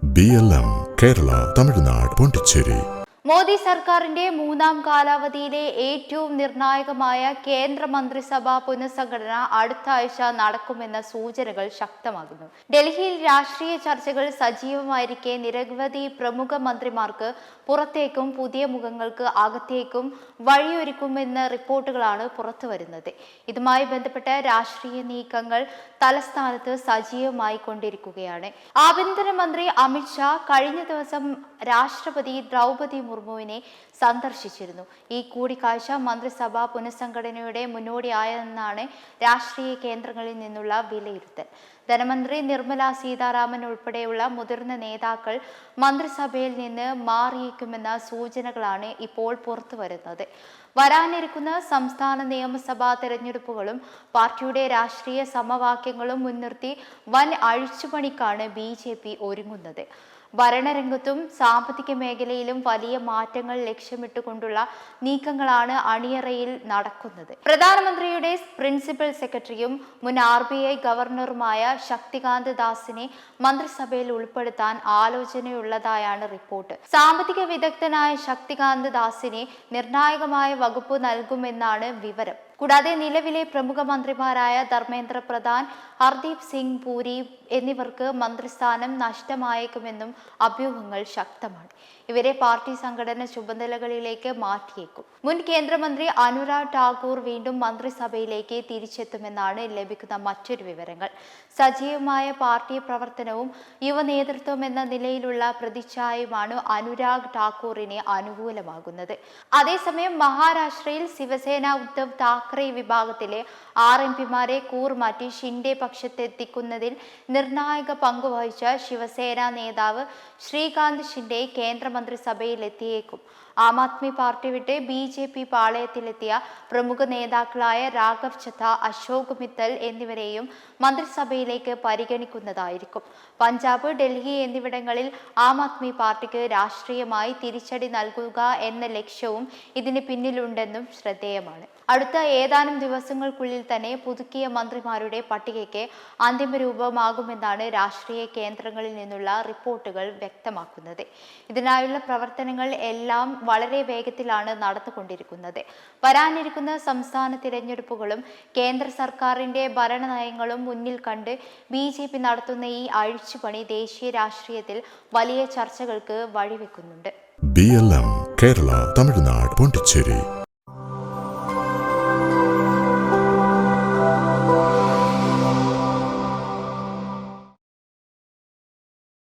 BLM Kerala Tamil Nadu Pondicherry. Modi സർക്കാരിന്റെ മൂന്നാം കാലാവധിയിലെ ഏറ്റവും നിർണായകമായ കേന്ദ്ര മന്ത്രിസഭാ പുനഃസംഘടന അടുത്ത ആഴ്ച നടക്കുമെന്ന സൂചനകൾ ശക്തമാകുന്നു. ഡൽഹിയിൽ രാഷ്ട്രീയ ചർച്ചകൾ സജീവമായിരിക്കെ നിരവധി പ്രമുഖ മന്ത്രിമാർക്ക് പുറത്തേക്കും പുതിയ മുഖങ്ങൾക്ക് അകത്തേക്കും വഴിയൊരുക്കുമെന്ന റിപ്പോർട്ടുകളാണ് പുറത്തുവരുന്നത്. ഇതുമായി ബന്ധപ്പെട്ട രാഷ്ട്രീയ നീക്കങ്ങൾ തലസ്ഥാനത്ത് സജീവമായി കൊണ്ടിരിക്കുകയാണ്. ആഭ്യന്തരമന്ത്രി അമിത്ഷാ കഴിഞ്ഞ ദിവസം രാഷ്ട്രപതി ദ്രൗപദി മുർമുവിനെ സന്ദർശിച്ചിരുന്നു. ഈ കൂടിക്കാഴ്ച മന്ത്രിസഭാ പുനഃസംഘടനയുടെ മുന്നോടിയായെന്നാണ് രാഷ്ട്രീയ കേന്ദ്രങ്ങളിൽ നിന്നുള്ള വിലയിരുത്തൽ. ധനമന്ത്രി നിർമ്മല സീതാരാമൻ ഉൾപ്പെടെയുള്ള മുതിർന്ന നേതാക്കൾ മന്ത്രിസഭയിൽ നിന്ന് മാറിയേക്കുമെന്ന സൂചനകളാണ് ഇപ്പോൾ പുറത്തുവരുന്നത്. വരാനിരിക്കുന്ന സംസ്ഥാന നിയമസഭാ തെരഞ്ഞെടുപ്പുകളും പാർട്ടിയുടെ രാഷ്ട്രീയ സമവാക്യങ്ങളും മുൻനിർത്തി വൻ അഴിച്ചുപണിക്കാണ് BJP ഒരുങ്ങുന്നത്. ഭരണരംഗത്തും സാമ്പത്തിക മേഖലയിലും വലിയ മാറ്റങ്ങൾ ലക്ഷ്യമിട്ടുകൊണ്ടുള്ള നീക്കങ്ങളാണ് അണിയറയിൽ നടക്കുന്നത്. പ്രധാനമന്ത്രിയുടെ പ്രിൻസിപ്പൽ സെക്രട്ടറിയും മുൻ RBI ഗവർണറുമായ ശക്തികാന്ത ദാസിനെ മന്ത്രിസഭയിൽ ഉൾപ്പെടുത്താൻ ആലോചനയുള്ളതായാണ് റിപ്പോർട്ട്. സാമ്പത്തിക വിദഗ്ധനായ ശക്തികാന്ത ദാസിനെ നിർണായകമായ വകുപ്പ് നൽകുമെന്നാണ് വിവരം. കൂടാതെ നിലവിലെ പ്രമുഖ മന്ത്രിമാരായ ധർമ്മേന്ദ്ര പ്രധാൻ, ഹർദീപ് സിംഗ് പുരി എന്നിവർക്ക് മന്ത്രിസ്ഥാനം നഷ്ടമായേക്കുമെന്നും അഭ്യൂഹങ്ങൾ ശക്തമാണ്. ഇവരെ പാർട്ടി സംഘടന ചുമതലകളിലേക്ക് മാറ്റിയേക്കും. മുൻ കേന്ദ്രമന്ത്രി അനുരാഗ് ഠാക്കൂർ വീണ്ടും മന്ത്രിസഭയിലേക്ക് തിരിച്ചെത്തുമെന്നാണ് ലഭിക്കുന്ന മറ്റൊരു വിവരങ്ങൾ. സജീവമായ പാർട്ടി പ്രവർത്തനവും യുവ നേതൃത്വം എന്ന നിലയിലുള്ള പ്രതിച്ഛായയുമാണ് അനുരാഗ് ഠാക്കൂറിന് അനുകൂലമാകുന്നത്. അതേസമയം മഹാരാഷ്ട്രയിൽ ശിവസേന ഉദ്ധവ് താക്കറെ വിഭാഗത്തിലെ 6 MPമാരെ കൂറുമാറ്റി ഷിൻഡെ പക്ഷത്തെത്തിക്കുന്നതിൽ നിർണായക പങ്കുവഹിച്ച ശിവസേന നേതാവ് ശ്രീകാന്ത് ഷിൻഡെ കേന്ദ്രമന്ത്രിസഭയിലെത്തിയേക്കും. ആം ആദ്മി പാർട്ടി വിട്ട് BJP പാളയത്തിലെത്തിയ പ്രമുഖ നേതാക്കളായ രാഘവ് ചദ്ദ, അശോക് മിത്തൽ എന്നിവരെയും മന്ത്രിസഭയിലേക്ക് പരിഗണിക്കുന്നതായിരിക്കും. പഞ്ചാബ്, ഡൽഹി എന്നിവിടങ്ങളിൽ ആം ആദ്മി പാർട്ടിക്ക് രാഷ്ട്രീയമായി തിരിച്ചടി നൽകുക എന്ന ലക്ഷ്യവും ഇതിന് പിന്നിലുണ്ടെന്നും ശ്രദ്ധേയമാണ്. അടുത്ത ഏതാനും ദിവസങ്ങൾക്കുള്ളിൽ തന്നെ പുതുക്കിയ മന്ത്രിമാരുടെ പട്ടികയ്ക്ക് അന്തിമരൂപമാകുമെന്നാണ് രാഷ്ട്രീയ കേന്ദ്രങ്ങളിൽ നിന്നുള്ള റിപ്പോർട്ടുകൾ വ്യക്തമാക്കുന്നത്. ഇതിനായുള്ള പ്രവർത്തനങ്ങൾ എല്ലാം വളരെ വേഗത്തിലാണ് നടന്നുകൊണ്ടിരിക്കുന്നത്. വരാനിരിക്കുന്ന സംസ്ഥാന തിരഞ്ഞെടുപ്പുകളും കേന്ദ്ര സർക്കാരിന്റെ ഭരണനയങ്ങളും മുന്നിൽ കണ്ട് BJP നടത്തുന്ന ഈ അഴിച്ചുപണി ദേശീയ രാഷ്ട്രീയത്തിൽ വലിയ ചർച്ചകൾക്ക് വഴിവെക്കുന്നുണ്ട്. BLM കേരള തമിഴ്നാട് പോണ്ടിച്ചേരി.